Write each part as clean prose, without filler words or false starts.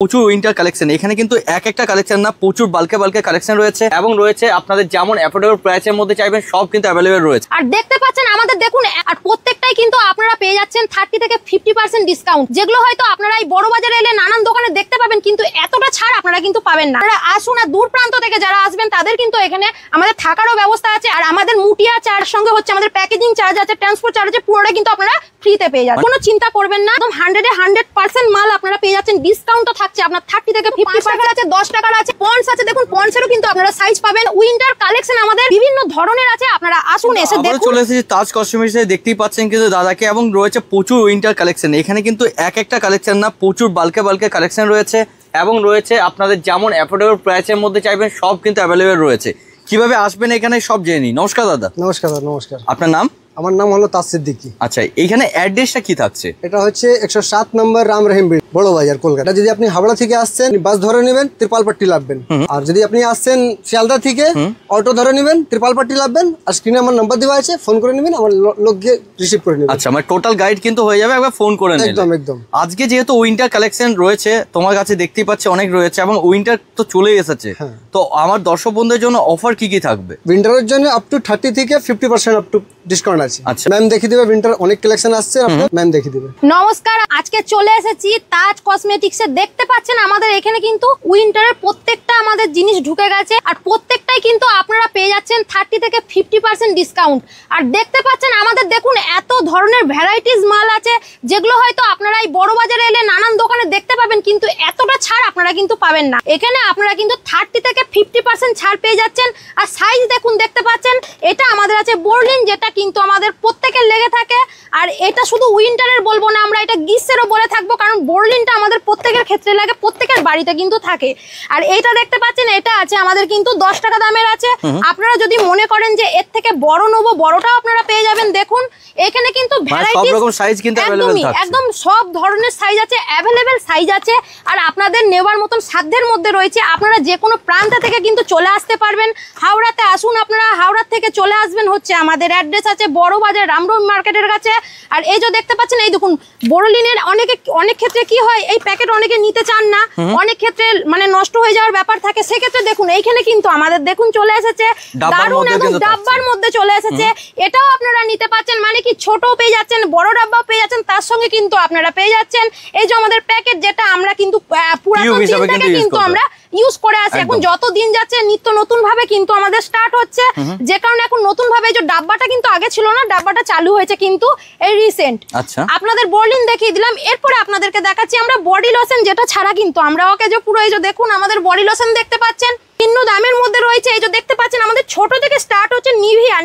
প্রচুর winter collection এখানে কিন্তু এক একটা কালেকশন না প্রচুর বালকে বালকে কালেকশন রয়েছে এবং রয়েছে আপনাদের যেমন অ্যাফোর্ডেবল প্রাইসের মধ্যে চাইবেন সব কিন্তু অ্যাভেলেবেল রয়েছে। আর দেখতে পাচ্ছেন আমাদের দেখুন আর প্রত্যেকটাই কিন্তু আপনারা পেয়ে যাচ্ছেন 30 থেকে 50% ডিসকাউন্ট, যেগুলো হয়তো আপনারা এই বড় বাজারে এলে নানান দোকানে দেখতে পাবেন কিন্তু এতটা ছাড় আপনারা কিন্তু পাবেন না। আপনারা আসুন আর দূর প্রান্ত থেকে যারা আসবেন তাদের কিন্তু এখানে আমাদের থাকারও ব্যবস্থা আছে। আর আমাদের মুটিয়া চার্জ সঙ্গে হচ্ছে আমাদের প্যাকেজিং চার্জ আছে, ট্রান্সপোর্ট চার্জ আছে, পুরোটা কিন্তু আপনারা ফ্রিতে পেয়ে যাবেন। কোনো চিন্তা করবেন না, একদম 100% মাল আপনারা পেয়ে যাচ্ছেন। ডিসকাউন্টও থাকছে আপনার 30 থেকে 50% আছে, 10 টাকার আছে, পন্স আছে। দেখুন পন্সেরও কিন্তু আপনারা সাইজ পাবেন। উইন্টার কালেকশন আমাদের বিভিন্ন ধরনের আছে, আপনারা আসুন এসে দেখুন। চলে এসেছি তাজ কসমেটিক্সে, দেখতেই পাচ্ছেন কিন্তু দাদাকে এবং রয়েছে প্রচুর উইন্টার কালেকশন এখানে কিন্তু এক একটা কালেকশন না প্রচুর বালকে বালকে কালেকশন রয়েছে এবং রয়েছে আপনাদের যেমন অ্যাফোর্ডেবল প্রাইসের মধ্যে চাইবেন সব কিন্তু অ্যাভেলেবেল রয়েছে। কিভাবে আসবেন এখানে সব জেনে নিই। নমস্কার দাদা। নমস্কার দাদা। নমস্কার। আপনার নাম? আমার নাম হলো তাজ সিদ্দিকী। আচ্ছা, এইখানে অ্যাড্রেসটা কি থাকছে? এটা হচ্ছে 107 নম্বর রাম রহিম বড় বাজার, কলকাতা। যদি আপনি হাওড়া থেকে আসছেন বাস ধরে নেবেন, ত্রিপালপট্টি লাভবেন। আর যদি আপনি আসছেন শিয়ালদা থেকে অটো ধরে নেবেন, ত্রিপালপট্টি লাভবেন। আর স্ক্রিনে আমার নাম্বার দেওয়া আছে, ফোন করে নেবেন, আমার লোক গিয়ে রিসিভ করে নেবেন। আচ্ছা, আমার টোটাল গাইড কিন্তু হয়ে যাবে, একবার ফোন করে নেবেন। একদম একদম। আজকে যেহেতু উইন্টার কালেকশন রয়েছে তোমার কাছে দেখতেই পাচ্ছি অনেক রয়েছে এবং উইন্টার তো চলে এসেছে, তো আমার দর্শক বন্ধুদের জন্য অফার কি কি থাকবে? উইন্টারের জন্য আপ টু 30 থেকে 50% আপ টু ডিসকাউন্ট আছে। আচ্ছা, ম্যাম দেখিয়ে দিবে। উইন্টার অনেক কালেকশন আসছে, আপনার ম্যাম দেখিয়ে দিবে। নমস্কার, আজকে চলে এসেছি তাজ কসমেটিক্সে। দেখতে পাচ্ছেন আমাদের এখানে কিন্তু উইন্টারের প্রত্যেকটা আমাদের জিনিস ঢুকে গেছে আর প্রত্যেকটাই কিন্তু আপনারা পেয়ে যাচ্ছেন 30 থেকে 50% ডিসকাউন্ট। আর দেখতে পাচ্ছেন আমাদের দেখুন এত ধরনের ভ্যারাইটিস মাল আছে, যেগুলো হয়তো আপনারা এই বড় বাজারে এলে নানান দোকানে দেখতে পাবেন কিন্তু এতটা ছাড় আপনারা কিন্তু পাবেন না। এখানে আপনারা কিন্তু 30 থেকে 50% ছাড় পেয়ে যাচ্ছেন। আর সাইজ দেখুন, দেখতে পাচ্ছেন এটা আমাদের আছে বোরলিন, যেটা কিন্তু আমাদের প্রত্যেকের লেগে থাকে। আর এটা শুধু উইন্টারের বলবো না, আমরা এটা গ্রীষ্মেরও বলে থাকবো, কারণ বোরলিনটা আমাদের প্রত্যেকের ক্ষেত্রে লাগে, প্রত্যেকের বাড়িতে কিন্তু থাকে। আর এইটা দেখতে পাচ্ছেন এটা আছে আমাদের কিন্তু 10 টাকা দামের আছে। আপনারা যদি মনে করেন যে এর থেকে বড় নেবো, বড়টাও আপনারা পেয়ে যাবেন। দেখুন এখানে কিন্তু ভ্যারাইটিস সব রকম সাইজ কিন্তু अवेलेबल থাকছে, একদম সব ধরনের সাইজ আছে, अवेलेबल সাইজ আছে। আর আপনাদের নেওয়ার মতন সাধ্যের মধ্যে রয়েছে। আপনারা যে কোনো প্রান্ত থেকে কিন্তু চলে আসতে পারবেন। হাওড়াতে আসুন, আপনারা হাওড়া থেকে চলে আসবেন হচ্ছে আমাদের অ্যাড্রেস আছে বড় বাজার রামরহিম মার্কেটের কাছে। আর এই যে দেখতে পাচ্ছেন এই দেখুন বোরলিনের অনেক ক্ষেত্রে কি হয়, এই প্যাকেট অনেকে নিতে চান না, অনেক ক্ষেত্রে মানে নষ্ট হয়ে যাওয়ার ব্যাপার থাকে। সেক্ষেত্রে দেখুন এইখানে কিন্তু আমাদের দেখুন চলে এসেছে দারুণ একদম ডাব্বার মধ্যে চলে এসেছে। এটাও আপনারা নিতে পাচ্ছেন, মানে কি ছোটও পেয়ে যাচ্ছেন, বড় ডাব্বাও পেয়ে যাচ্ছেন, তার সঙ্গে কিন্তু আপনারা পেয়ে যাচ্ছেন এই যে আমাদের প্যাকেট, যেটা আমরা কিন্তু পুরাতন দিন থেকে কিন্তু আমরা ইউজ করে আসি। এখন যত দিন যাচ্ছে নিত্য নতুন ভাবে কিন্তু আমাদের স্টার্ট হচ্ছে, যে কারণে এখন নতুন ভাবে এই যে ডাব্বাটা কিন্তু আগে ছিল না, ডাব্বাটা চালু হয়েছে কিন্তু এই রিসেন্ট। আপনাদের বোরলিন দেখিয়ে দিলাম, এরপরে আপনাদেরকে দেখাচ্ছি আমরা বডি লোশন, যেটা ছাড়া কিন্তু আমরা ওকে যে পুরো এই যে দেখুন আমাদের বডি লোশন দেখতে পাচ্ছেন ভিন্ন দামের মধ্যে রয়েছে। এই যে দেখতে পাচ্ছেন আমাদের ছোট থেকে স্টার্ট হচ্ছে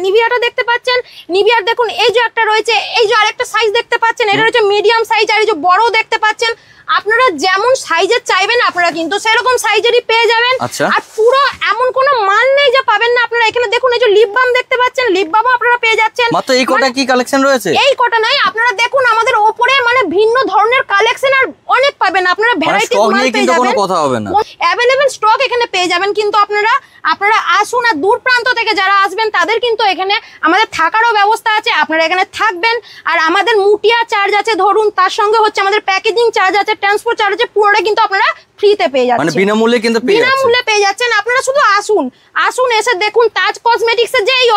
নিভিয়াটা দেখতে পাচ্ছেন। নিভিয়ার দেখুন এই যে একটা রয়েছে, এই যে আরেকটা সাইজ দেখতে পাচ্ছেন, এটা হচ্ছে মিডিয়াম সাইজ। আর এই যে বড় দেখতে পাচ্ছেন, আপনারা যেমন সাইজের চাইবেন আপনারা কিন্তু সেরকম সাইজেরই পেয়ে যাবেন। আর পুরো এমন কোনো মাল নেই যে পাবেন না। আপনারা এখানে দেখুন এই যে লিপ বাম দেখতে পাচ্ছেন, লিপ বামও আপনারা পেয়ে যাচ্ছেন। মাত্র এই কটা কি কালেকশন রয়েছে? এই কটা নাই, আপনারা দেখুন আমাদের উপরে মানে ভিন্ন ধরনের কালেকশন আর অনেক পাবেন। আপনারা ভ্যারাইটি মাল পেয়ে যাবেন, কোনো কথা হবে না, अवेलेबल স্টক এখানে পেয়ে যাবেন। কিন্তু আপনারা আসুন আর দূর প্রান্ত থেকে যারা আসবেন তাদের কিন্তু এখানে আমাদের থাকারও ব্যবস্থা আছে, আপনারা এখানে থাকবেন। আর আমাদের মুটিয়া চার্জ আছে ধরুন, তার সঙ্গে হচ্ছে আমাদের প্যাকেজিং চার্জ আছে, ট্রান্সপোর্ট চার্জ আছে, পুরোটা কিন্তু আপনারা ফ্রিতে পেয়ে যাচ্ছেন, মানে বিনামূল্যে কিন্তু বিনামূল্যে পেয়ে যাচ্ছেন। আপনারা শুধু আসুন এসে দেখুন তাজ কসমেটিক্সের যে এই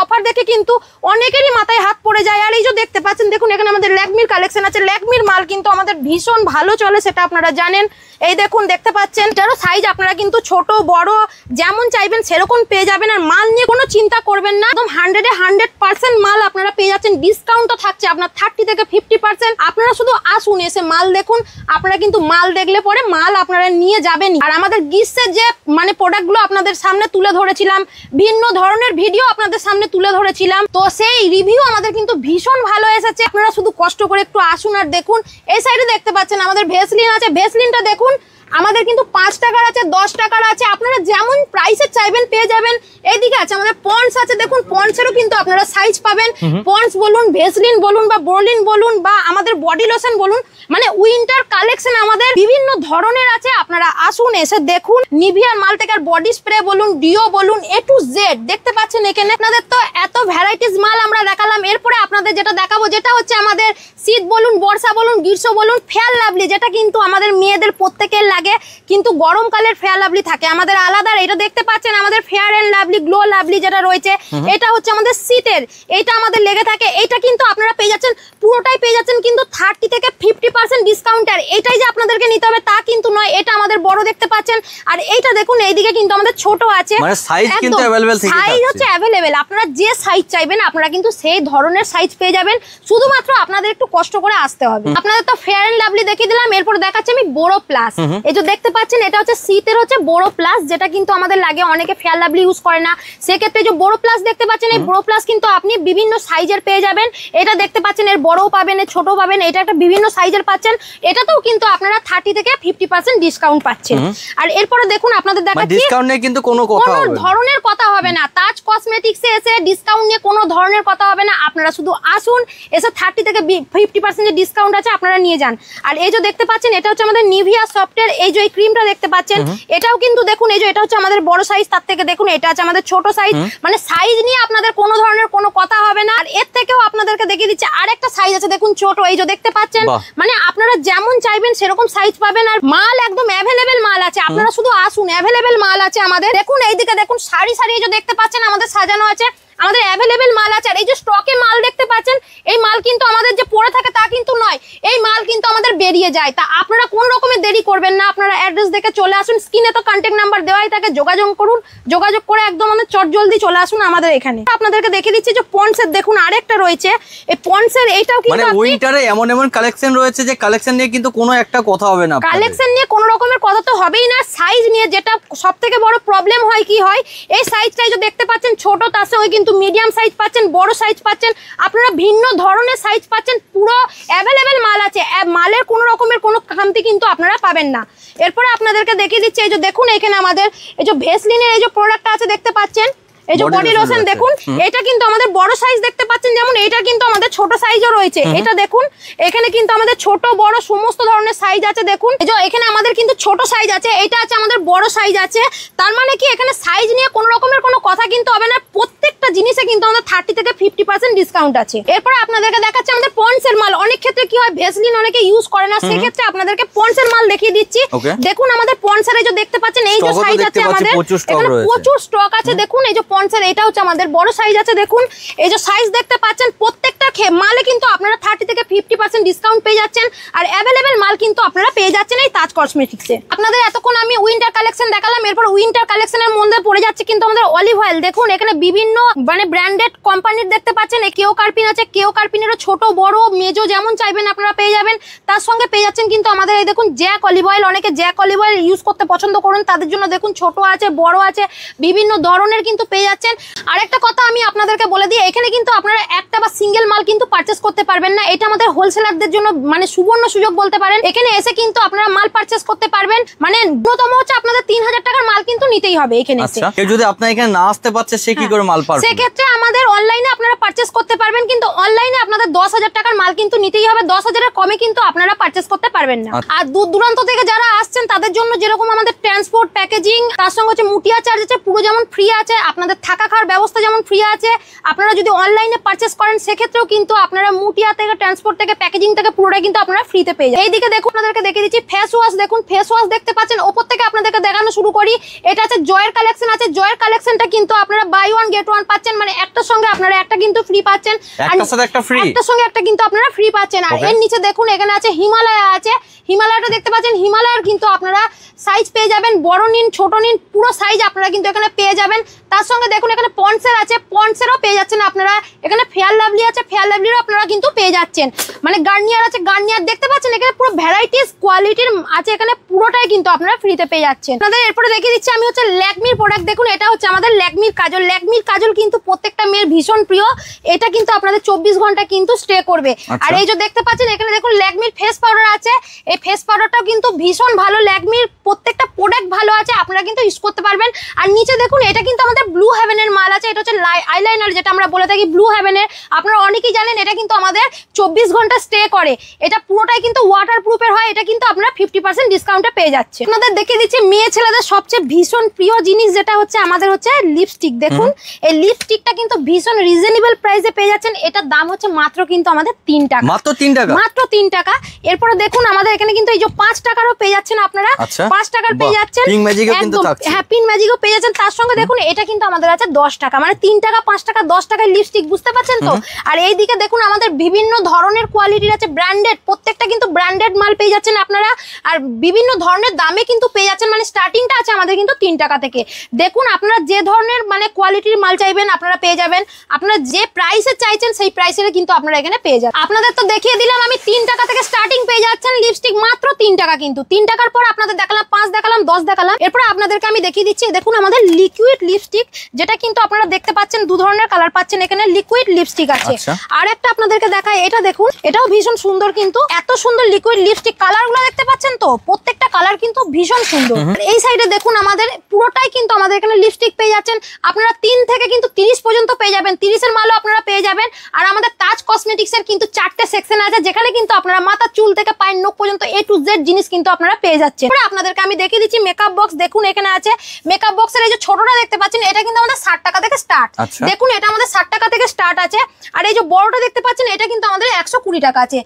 অফার দেখে কিন্তু অনেকেরই মাথায় হাত পড়ে যায়। আর এই যে দেখতে পাচ্ছেন দেখুন এখানে আমাদের ল্যাকমির কালেকশন আছে। ল্যাকমির মাল কিন্তু আমাদের ভীষণ ভালো চলে, সেটা আপনারা জানেন। এই দেখুন দেখতে পাচ্ছেন, এটারও সাইজ আপনারা কিন্তু ছোট বড় যেমন চাইবেন সেরকম পেয়ে যাবেন। আর মাল নিয়ে কোনো চিন্তা করবেন না, একদম 100% মাল আপনারা পেয়ে যাচ্ছেন। ডিসকাউন্টও থাকছে আপনার 30 থেকে 50%। আপনারা শুধু আসুন এসে মাল দেখুন, আপনারা কিন্তু মাল দেখলে পরে মাল আপনারা নিয়ে যাবেন। আর আমাদের গ্রীষ্মের যে মানে প্রোডাক্টগুলো আপনাদের সামনে তুলে ধরেছিলাম, ভিন্ন ধরনের ভিডিও আপনাদের সামনে তুলে ধরেছিলাম, তো সেই রিভিউ আমাদের কিন্তু ভীষণ ভালো এসেছে। আপনারা শুধু কষ্ট করে একটু আসুন আর দেখুন। এই সাইডে দেখতে পাচ্ছেন আমাদের ভেসলিন আছে, ভেসলিনটা দেখুন আমাদের কিন্তু 5 টাকার আছে, 10 টাকার আছে, আপনারা যেমন প্রাইসে চাইবেন পেয়ে যাবেন। এইদিকে আছে আমাদের পন্স আছে, দেখুন পন্সেরও কিন্তু আপনারা সাইজ পাবেন। পন্স বলুন, ভেসলিন বলুন বা বোরলিন বলুন বা আমাদের বডি লোশন বলুন, মানে উইন্টার কালেকশন আমাদের বিভিন্ন ধরনের আছে। আপনারা আসুন এসে দেখুন। নিভিয়ার মাল থেকে বডি স্প্রে বলুন, ডিও বলুন, A to Z দেখতে পাচ্ছেন এখানে। আপনাদের তো এত ভ্যারাইটিস মাল আমরা দেখালাম, এরপরে আপনাদের যেটা দেখাবো যেটা হচ্ছে আমাদের শীত বলুন, বর্ষা বলুন, গ্রীষ্ম বলুন, ফেয়ার লাভলি, যেটা কিন্তু আমাদের মেয়েদের প্রত্যেকের লাগে, কিন্তু গরমকালের ফেয়ার লাভলি থাকে আমাদের আলাদা। এটা দেখতে পাচ্ছেন আমাদের Fair and Lovely glow lovely যেটা রয়েছে, এটা হচ্ছে আমাদের শীতের, এটা আমাদের লেগে থাকে। এটা কিন্তু আপনারা পেয়ে যাচ্ছেন, পুরোটাই পেয়ে যাচ্ছেন কিন্তু 30 থেকে 50% ডিসকাউন্টার। এটাই যে আপনাদেরকে নিতে হবে তা কিন্তু নয়, এটা আমাদের বড় দেখতে পাচ্ছেন। আর এইটা দেখুন এইদিকে কিন্তু আমাদের ছোট আছে, মানে সাইজ কিন্তু अवेलेबल থেকে যাচ্ছে, সাইজ হচ্ছে अवेलेबल। আপনারা যে সাইজ চাইবেন আপনারা কিন্তু সেই ধরনের সাইজ পেয়ে যাবেন, শুধুমাত্র আপনাদের একটু কষ্ট করে আসতে হবে। আপনাদের তো ফেয়ার এন্ড লাভলি দেখিয়ে দিলাম, এরপর দেখাচ্ছি আমি বড় প্লাস। এই যে দেখতে পাচ্ছেন এটা হচ্ছে শীতের হচ্ছে বড় প্লাস, যেটা কিন্তু আমাদের লাগে, অনেকে ফেয়ার লাভলি ইউজ করে না, সেক্ষেত্রে যে বড় প্লাস দেখতে পাচ্ছেন, এই বড় প্লাস কিন্তু আপনি বিভিন্ন সাইজের পেয়ে যাবেন। এটা দেখতে পাচ্ছেন এর বড়ও পাবেন, এর ছোট পাবেন, এটা একটা বিভিন্ন সাইজের পাচ্ছেন। এটাতেও কিন্তু আপনারা 30 থেকে 50% ডিসকাউন্ট পাচ্ছেন। আর এরপরে দেখুন আপনাদের দেখাচ্ছি ডিসকাউন্ট নিয়ে কিন্তু কোনো কথা হবে না, কোনো ধরনের কথা হবে না। তাজ কসমেটিক্সে এসে ডিসকাউন্ট নিয়ে কোনো ধরনের কথা হবে না, আপনারা শুধু আসুন, এসে 30 থেকে 50% যে ডিসকাউন্ট আছে আপনারা নিয়ে যান। আর এই যে দেখতে পাচ্ছেন এটা হচ্ছে আমাদের নিভিয়া সফটের, এই যে ক্রিমটা দেখতে পাচ্ছেন, এটাও কিন্তু দেখুন, এই যে এটা হচ্ছে আমাদের বড় সাইজ, তার থেকে দেখুন এটা আছে আমাদের ছোট সাইজ। মানে সাইজ নিয়ে আপনাদের কোনো ধরনের কোনো কথা হবে না। আর এর থেকেও আপনাদেরকে দেখিয়ে দিচ্ছি আরেকটা সাইজ আছে, দেখুন ছোট, এই যে দেখতে পাচ্ছেন। মানে আপনারা যেমন চাইবেন সেরকম সাইজ পাবেন, আর মাল একদম অ্যাভেলেবেল মাল আছে, আপনারা শুধু আসুন, অ্যাভেলেবেল মাল আছে আমাদের। দেখুন এইদিকে দেখুন সারি সারি এই যে দেখতে পাচ্ছেন আমাদের সাজানো আছে, আমাদের অ্যাভেলেবেল মাল আছে। আর এই যে স্টকে মাল দেখতে পাচ্ছেন, এই মাল কিন্তু আমাদের যে পড়ে থাকে তা কিন্তু নয়, এই মাল কিন্তু আমাদের বেরিয়ে যায়। তা আপনারা কোন রকমের দেরি করবেন না, আপনারা অ্যাড্রেস দেখে চলে আসুন, স্ক্রিনে তো কন্ট্যাক্ট নাম্বার দেওয়াই থাকে, যোগাযোগ করুন, যোগাযোগ করে একদম আমাদের চটজলদি চলে আসুন আমাদের এখানে। আপনাদেরকে দেখিয়ে দিচ্ছি যে পন্সের দেখুন আরেকটা রয়েছে, এই পন্সের এইটাও কিন্তু মানে উইন্টারে এমন এমন কালেকশন রয়েছে যে কালেকশন নিয়ে কিন্তু কোনো একটা কথা হবে না, কালেকশন নিয়ে কোনো রকমের কথা তো হবেই না। সাইজ নিয়ে যেটা সবথেকে বড় প্রবলেম হয়, কি হয়, এই সাইজটাই যে দেখতে পাচ্ছেন ছোট, তার সঙ্গে কিন্তু মিডিয়াম সাইজ পাচ্ছেন, বড় সাইজ পাচ্ছেন, আপনারা ভিন্ন ধরনের সাইজ পাচ্ছেন, পুরো অ্যাভেলেবেল মাল আছে, মালের কোনো রকমের কোনো খামতি কিন্তু আপনারা পাবেন না। এরপরে আপনাদেরকে দেখিয়ে দিচ্ছি, এই যে দেখুন এখানে আমাদের এই যে ভেসলিনের এই যে প্রোডাক্টটা আছে দেখতে পাচ্ছেন, এই যে বডি লোশন দেখুন, এটা কিন্তু আমাদের বড় সাইজ দেখতে পাচ্ছেন, যেমন এটা কিন্তু আমাদের ছোট সাইজও রয়েছে। এটা দেখুন এখানে কিন্তু আমাদের ছোট বড় সমস্ত ধরনের সাইজ আছে। দেখুন এই যে এখানে আমাদের কিন্তু ছোট সাইজ আছে, এটা আছে আমাদের বড় সাইজ আছে। তার মানে কি এখানে সাইজ নিয়ে কোনো রকমের কোনো কথা কিন্তু হবে না, প্রত্যেকটা জিনিসে কিন্তু আমাদের 30 থেকে 50% ডিসকাউন্ট আছে। এরপরে আপনাদেরকে দেখাচ্ছি আমাদের পন্সের মাল। অনেক ক্ষেত্রে কি হয়, ভেসলিন অনেকে ইউজ করে না, সেক্ষেত্রে আপনাদেরকে পন্সের মাল দেখিয়ে দিচ্ছি। দেখুন আমাদের পন্সের এই যে দেখতে পাচ্ছেন, এই যে সাইজ আছে আমাদের, এখানে প্রচুর স্টক আছে। দেখুন এই যে পন্সের এটা হচ্ছে আমাদের বড় সাইজ আছে, দেখুন এই যে সাইজ দেখতে পাচ্ছেন, প্রত্যেকটা মালে কিন্তু আপনারা 30 থেকে 50% ডিসকাউন্ট পেয়ে যাচ্ছেন। আর অ্যাভেলেবেল মাল কিন্তু আপনারা পেয়ে যাচ্ছেন এই তাজ কসমেটিক্সে। আপনাদের এতক্ষণ আমি উইন্টার কালেকশন দেখালাম, এরপর উইন্টার কালেকশনের মধ্যে পড়ে যাচ্ছে কিন্তু আমাদের অলিভ অয়েল। দেখুন এখানে বিভিন্ন মানে ব্র্যান্ডেড কোম্পানির দেখতে পাচ্ছেন, কেও কার্পিন আছে, কেও কার্পিনেরও ছোট বড় মেজো যেমন চাইবেন আপনারা পেয়ে যাবেন। তার সঙ্গে পেয়ে যাচ্ছেন কিন্তু আমাদের এই দেখুন জ্যাক অলিভ অয়েল, অনেকে জ্যাক অলিভ অয়েল ইউজ করতে পছন্দ করেন, তাদের জন্য দেখুন ছোট আছে, বড় আছে, বিভিন্ন ধরনের কিন্তু পেয়ে যাচ্ছেন। আরেকটা কথা আমি আপনাদেরকে বলে দিই, এখানে কিন্তু আপনারা একটা বা সিঙ্গেল মাল কিন্তু পারচেজ করতে পারবেন না, এটা আমাদের হোলসেলারদের জন্য মানে সুবর্ণ সুযোগ বলতে পারেন। এখানে এসে কিন্তু আপনারা মাল পারচেজ করতে পারবেন, মানে ন্যূনতম হচ্ছে আপনাদের 3000 টাকার মাল কিন্তু নিতেই হবে এখানে এসে। কেউ যদি আপনার এখানে না আসতে পারছে সে কি করে মাল পাবে? সেক্ষেত্রে আমাদের অনলাইনে আপনারা পারচেজ করতে পারবেন, কিন্তু অনলাইনে আপনাদের 10,000 টাকার মাল কিন্তু নিতেই হবে, 10,000 এর কমে কিন্তু আপনারা পারচেজ করতে পারবেন না। আর দূর দূরান্ত থেকে যারা আসছেন তাদের জন্য যেরকম আমাদের ট্রান্সপোর্ট প্যাকেজিং, তার সঙ্গে হচ্ছে মুটিয়া চার্জ আছে, পুরো যেমন ফ্রি আছে, আপনাদের থাকা খাওয়ার ব্যবস্থা যেমন ফ্রি আছে। আপনারা যদি অনলাইনে পারচেজ করেন সেক্ষেত্রেও কিন্তু আপনারা মুটিয়া থেকে, ট্রান্সপোর্ট থেকে, প্যাকেজিং থেকে পুরোটাই কিন্তু আপনারা ফ্রিতে পেয়ে যাবেন। এইদিকে দেখুন আপনাদেরকে দেখিয়ে দিচ্ছি ফেস ওয়াশ। দেখুন ফেস ওয়াশ দেখতে পাচ্ছেন, ওপর থেকে আপনাদেরকে দেখানো শুরু করি। এটা আছে জয়ের কালেকশন আছে, জয়ের কালেকশনটা কিন্তু আপনারা বাই ওয়ান গেট ওয়ান পাচ্ছেন, মানে একটার সঙ্গে আপনারা একটা কিন্তু ফ্রি পাচ্ছেন, একটার সাথে একটা ফ্রি, একটার সঙ্গে একটা কিন্তু আপনারা ফ্রি পাচ্ছেন। আর এর নিচে দেখুন এখানে আছে হিমালয়া আছে, হিমালয়াটা দেখতে পাচ্ছেন, হিমালয়ার কিন্তু আপনারা সাইজ পেয়ে যাবেন, বড় নিন ছোট নিন পুরো সাইজ আপনারা কিন্তু এখানে পেয়ে যাবেন। তার সঙ্গে দেখুন এখানে পন্সের আছে, পন্সেরও পেয়ে যাচ্ছেন আপনারা। এখানে ফেয়ার লাভলি আছে, ফেয়ার লাভলিরও আপনারা কিন্তু পেয়ে যাচ্ছেন। মানে গার্নিয়ার আছে, গার্নিয়ার দেখতে পাচ্ছেন, এখানে পুরো ভ্যারাইটিস কোয়ালিটির আছে, এখানে পুরোটাই কিন্তু আপনারা ফ্রিতে পেয়ে যাচ্ছেন। আপনাদের এরপরে দেখিয়ে দিচ্ছি আমি হচ্ছে ল্যাকমির প্রোডাক্ট। দেখুন এটা হচ্ছে আমাদের ল্যাকমির কাজল। ল্যাকমির কাজল কিন্তু প্রত্যেকটা মেয়ের ভীষণ প্রিয়, এটা কিন্তু আপনাদের 24 ঘন্টা কিন্তু স্টে করবে। আর এই যে দেখতে পাচ্ছেন এখানে দেখুন ল্যাকমির ফেস পাউডার আছে, এই ফেস পাউডারটাও কিন্তু ভীষণ ভালো, ল্যাকমির প্রত্যেকটা প্রোডাক্ট ভালো আছে, আপনারা কিন্তু ইউজ করতে পারবেন। আর নিচে দেখুন এটা কিন্তু আমাদের ব্লু হেভেনের মাল আছে, এটা হচ্ছে আইলাইনার যেটা আমরা বলে থাকি ব্লু হেভেনের। আপনারা অনেকেই জানেন এটা কিন্তু আমাদের 24 ঘন্টা স্টে করে, এটা পুরোটাই কিন্তু ওয়াটার প্রুফের হয়। এটা কিন্তু আপনারা 50% ডিসকাউন্টে পেয়ে যাচ্ছে। আপনাদের দেখিয়ে দিচ্ছি মেয়ে ছেলেদের সবচেয়ে ভীষণ প্রিয় জিনিস যেটা হচ্ছে আমাদের হচ্ছে লিপস্টিক। দেখুন এই লিপস্টিকটা কিন্তু ভীষণ রিজনেবল প্রাইসে পেয়ে যাচ্ছেন। এটার দাম হচ্ছে মাত্র কিন্তু আমাদের 3 টাকা, মাত্র 3 টাকা, মাত্র 3 টাকা। এরপরে দেখুন আমাদের এখানে কিন্তু এই যে 5 টাকারও পেয়ে যাচ্ছেন আপনারা, 5 টাকার পেয়ে যাচ্ছেন। পিঙ্ক ম্যাজিকও কিন্তু থাকছে, হ্যাঁ পিঙ্ক ম্যাজিকও পেয়ে যাচ্ছেন। তার সঙ্গে দেখুন এটা কিন্তু আমাদের আছে 10 টাকা, মানে 3 টাকা 5 টাকা 10 টাকার লিপস্টিক, বুঝতে পারছেন তো। আর এইদিকে দেখুন আমাদের বিভিন্ন ধরনের কোয়ালিটির আছে, ব্র্যান্ডেড, প্রত্যেকটা কিন্তু ব্র্যান্ডেড মাল পেয়ে যাচ্ছেন আপনারা। আর বিভিন্ন ধরনের দামে কিন্তু পেয়ে যাচ্ছেন, মানে স্টার্টিংটা আছে আমাদের কিন্তু 3 টাকা থেকে। দেখুন আপনারা যে ধরনের মানে কোয়ালিটির মাল চাইবেন আপনারা পেয়ে যাবেন, আপনারা যে প্রাইসে চাইছেন সেই প্রাইসে কিন্তু আপনারা এখানে পেয়ে যাবেন। আপনাদের তো দেখিয়ে দিলাম আমি 3 টাকা থেকে স্টার্টিং পেয়ে যাচ্ছেন লিপস্টিক, মাত্র 3 টাকা। কিন্তু 3 টাকার পর আপনাদের দেখালাম 5 দেখালাম 10 দেখালাম, এরপর আপনাদেরকে আমি দেখিয়ে দিচ্ছি দেখুন আমাদের লিকুইড লিপস্টিক, যেটা কিন্তু আপনারা দেখতে পাচ্ছেন 2 ধরনের কালার পাচ্ছেন এখানে, লিকুইড লিপস্টিক আছে। আর একটা আপনাদেরকে দেখায়, এটা দেখুন এটাও ভীষণ সুন্দর, কিন্তু এত সুন্দর লিকুইড লিপস্টিক, কালারগুলো দেখতে পাচ্ছেন তো, প্রত্যেকটা কালার কিন্তু ভীষণ সুন্দর। এই সাইডে দেখুন আমাদের পুরোটাই কিন্তু আমাদের এখানে লিপস্টিক পেয়ে যাচ্ছেন আপনারা 3 থেকে কিন্তু 30 পর্যন্ত পেয়ে যাবেন, 30 এর মালও আপনারা পেয়ে যাবেন। আর আমাদের তাজ কসমেটিক্স এর কিন্তু 4টে সেকশন আছে, যেখানে কিন্তু আপনারা মাথা চুল থেকে পায়ের নখ পর্যন্ত A to Z জিনিস কিন্তু আপনারা পেয়ে যাচ্ছেন। আপনাদেরকে আমি দেখিয়ে দিচ্ছি মেকআপ বক্স। দেখুন এখানে আছে মেকআপ বক্সের এই যে ছোটটা দেখতে পাচ্ছেন, এটা কিন্তু আমাদের 60 টাকা থেকে স্টার্ট। দেখুন এটা আমাদের 60 টাকা থেকে স্টার্ট আছে। আর এই যে বড়টা দেখতে পাচ্ছেন এটা কিন্তু আমাদের 120 টাকা আছে,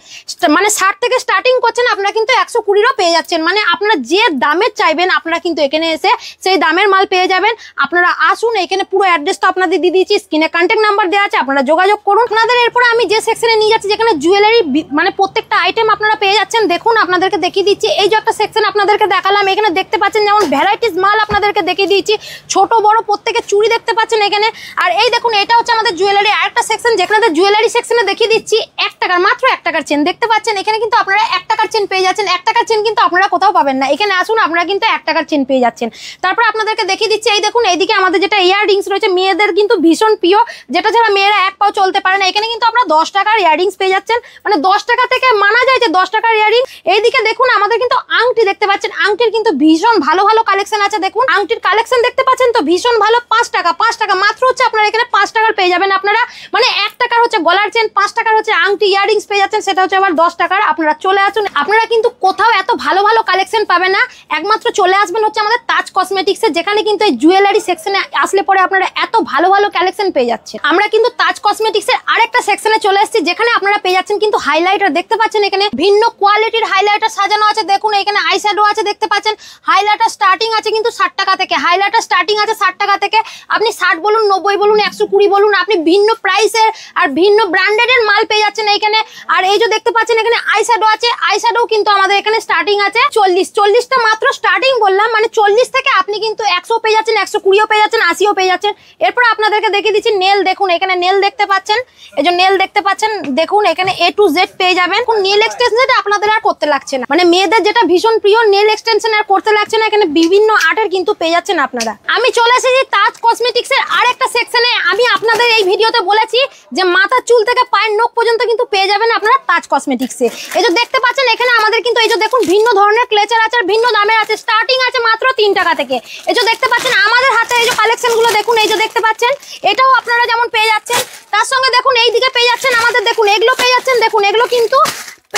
মানে 60 থেকে স্টার্টিং করছেন আপনারা কিন্তু 120ও পেয়ে যাচ্ছেন। মানে আপনারা যে দামের চাইবেন আপনারা কিন্তু এখানে এসে সেই দামের মাল পেয়ে যাবেন। আপনারা আসুন, এখানে পুরো অ্যাড্রেস তো আপনাদের দিয়ে দিয়েছি, স্ক্রিনে কন্ট্যাক্ট নাম্বার দেওয়া আছে, আপনারা যোগাযোগ করুন। আপনাদের এরপরে আমি যে সেকশনে নিয়ে যাচ্ছি যেখানে জুয়েলারি মানে প্রত্যেকটা আইটেম আপনারা পেয়ে যাচ্ছেন, দেখুন আপনাদেরকে দেখিয়ে দিচ্ছি। এই যে একটা সেকশন আপনাদেরকে দেখালাম, এখানে দেখতে পাচ্ছেন যেমন ভ্যারাইটিস মাল আপনাদেরকে দেখিয়ে দিয়েছি, ছোট বড় প্রত্যেকে চুড়ি দেখতে পাচ্ছেন এখানে। আর এই দেখুন এটা হচ্ছে আমাদের জুয়েলারি আরেকটা সেকশন, যেখানে জুয়েলারি সেকশনে দেখিয়ে দিচ্ছি 1 টাকার, মাত্র 1 টাকার চেন দেখতে পাচ্ছেন। এখানে কিন্তু আপনারা 1 টাকার চেন পেয়ে যাচ্ছেন, 1 টাকার চেন কিন্তু আপনারা কোথাও পাবেন না, এখানে আসুন আপনারা কিন্তু 1 টাকার চেন পেয়ে যাচ্ছেন। তারপর আপনাদেরকে দেখিয়ে দিচ্ছি এই দেখুন এইদিকে আমাদের যেটা ইয়াররিংস রয়েছে মেয়েদের কিন্তু ভীষণ প্রিয়, যেটা ছাড়া মেয়েরা এক পাও চলতে পারে না। এখানে কিন্তু আপনারা 10 টাকার ইয়াররিংস পেয়ে যাচ্ছেন, মানে 10 টাকা থেকে মানা যায় যে 10 টাকার ইয়াররিং। এইদিকে দেখুন আমাদের কিন্তু আংটি দেখতে পাচ্ছেন, আংটির কিন্তু ভীষণ ভালো ভালো কালেকশন আছে। দেখুন আংটির কালেকশন দেখতে পাচ্ছেন তো ভীষণ ভালো, 5 টাকা মাত্র হচ্ছে আপনারা এখানে 5 টাকার পেয়ে যাবেন আপনারা, মানে 1 টাকার হচ্ছে গলার চেন, 5 টাকার হচ্ছে আংটি ইয়াররিংস পেয়ে যাচ্ছেন, সেটা হচ্ছে আবার 10 টাকার। আপনারা চলে আসুন, আপনারা কিন্তু কোথাও এত ভালো ভালো কালেকশন পাবেন না, একমাত্র চলে আসবেন হচ্ছে আমাদের তাজ কসমেটিক্সে, যেখানে কিন্তু এই জুয়েলারি সেকশনে আসলে পরে আপনারা এত ভালো ভালো কালেকশন পেয়ে যাচ্ছেন। আমরা কিন্তু তাজ কসমেটিক্সের আরেকটা সেকশনে চলে এসেছি, যেখানে আপনারা পেয়ে যাচ্ছেন কিন্তু হাইলাইটার দেখতে পাচ্ছেন, এখানে ভিন্ন কোয়ালিটির হাইলাইটার সাজানো আছে। দেখুন এখানে আইশ্যাডো আছে দেখতে পাচ্ছেন, হাইলাইটার স্টার্টিং আছে কিন্তু 60 টাকা থেকে, হাইলাইটার স্টার্টিং আছে 60 টাকা থেকে। আপনি 60 বলুন 90 বলুন 120 বলুন, আপনি ভিন্ন প্রাইসের আর ভিন্ন ব্র্যান্ডেডের মাল পেয়ে যাচ্ছেন এইখানে। আর এই যে দেখতে পাচ্ছেন এখানে আইশ্যাডো আছে, আইশ্যাডো কিন্তু আমাদের এখানে স্টার্টিং আছে 40টা মাত্র স্টার্টিং বললাম, মানে 40 থেকে আপনি কিন্তু 100 পেয়ে যাচ্ছেন, 120ও পেয়ে যাচ্ছেন, 80ও পেয়ে যাচ্ছেন। এরপর আপনাদেরকে দেখিয়ে দিচ্ছি নেল। দেখুন এখানে নেল দেখতে পাচ্ছেন, এই যে নেল দেখতে পাচ্ছেন, দেখুন এখানে A to Z পেয়ে যাবেন। নেল এক্সটেনশন আপনাদের আর করতে লাগছে না, মানে মেয়েদের যেটা ভীষণ প্রিয় নেল এক্সটেনশন আর করতে লাগছে না, এখানে বিভিন্ন আর্টের কিন্তু পেয়ে যাচ্ছেন আপনারা। আমি চলে এসেছি তাজ কসমেটিক্সের আরেকটা সেকশনে। আমি আপনাদের এই ভিডিওতে বলেছি যে মাথার চুল থেকে পায়ের নখ পর্যন্ত কিন্তু পেয়ে যাবেন আপনারা তাজ কসমেটিক্সে। এই যে দেখতে পাচ্ছেন এখানে আমাদের কিন্তু এই যে দেখুন ভিন্ন ধরনের ক্লেচার আছে, ভিন্ন দামের আছে, স্টার্টিং আছে মাত্র 3 টাকা থেকে। এই যে দেখতে পাচ্ছেন আমাদের হাতে এই যে কালেকশন গুলো দেখুন, এই যে দেখতে পাচ্ছেন এটাও আপনারা যেমন পেয়ে যাচ্ছেন, তার সঙ্গে দেখুন এই দিকে পেয়ে যাচ্ছেন আমাদের, দেখুন এগুলো পেয়ে যাচ্ছেন। দেখুন এগুলো কিন্তু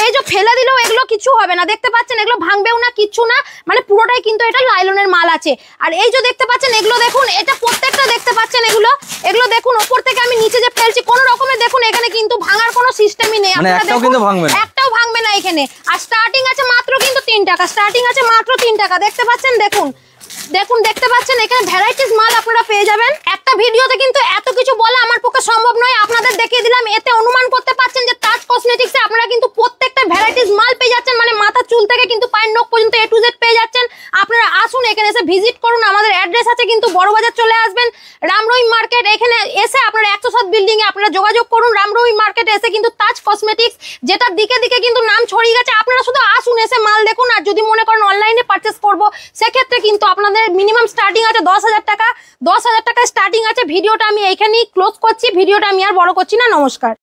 এই যে ফেলে দিলেও এগুলো কিছু হবে না, দেখতে পাচ্ছেন এগুলো ভাঙবেও না, কিচ্ছু না, মানে পুরোটাই কিন্তু এটা লাইলনের মাল আছে। আর এই যে দেখতে পাচ্ছেন এগুলো দেখুন, এটা প্রত্যেকটা দেখতে পাচ্ছেন এগুলো দেখুন ওপর থেকে আমি নিচে যে ফেলছি কোনো রকমের দেখুন এখানে কিন্তু ভাঙার কোনো সিস্টেমই নেই, মানে একটাও কিন্তু ভাঙবে না, একটাও ভাঙবে না এখানে। আর স্টার্টিং আছে মাত্র কিন্তু 3 টাকা, স্টার্টিং আছে মাত্র 3 টাকা দেখতে পাচ্ছেন। দেখুন দেখতে পাচ্ছেন এখানে ভ্যারাইটিস মাল আপনারা পেয়ে যাবেন। একটা ভিডিওতে কিন্তু এত কিছু বলা আমার পক্ষে সম্ভব নয়, আপনাদের দেখিয়ে দিলাম, এতে অনুমান করতে পারছেন যে তাজ কসমেটিক্সে আপনারা কিন্তু প্রত্যেকটা ভ্যারাইটিস মাল পেয়ে যাচ্ছেন, মানে মাথা চুল থেকে কিন্তু পায়ের নখ পর্যন্ত A to Z পেয়ে যাচ্ছেন। আপনারা আসুন এখানে এসে ভিজিট করুন, আমাদের অ্যাড্রেস আছে কিন্তু বড়বাজার চলে আসবেন রামরহিম মার্কেট, এখানে এসে আপনারা 107 বিল্ডিং এ আপনারা যোগাযোগ করুন। রামরহিম মার্কেটে এসে কিন্তু তাজ কসমেটিক্স যেটা দিকে দিকে কিন্তু নাম ছড়িয়ে গেছে, আপনারা শুধু আসুন এসে মাল দেখুন। আর যদি মনে করেন অনলাইনে পারচেস করবো সেক্ষেত্রে কিন্তু আপনাদের মিনিমাম স্টার্টিং আছে 10,000 টাকা, 10,000 টাকা স্টার্টিং আছে। ভিডিওটা আমি এইখানেই ক্লোজ করছি, ভিডিওটা আমি আর বড় করছি না। নমস্কার।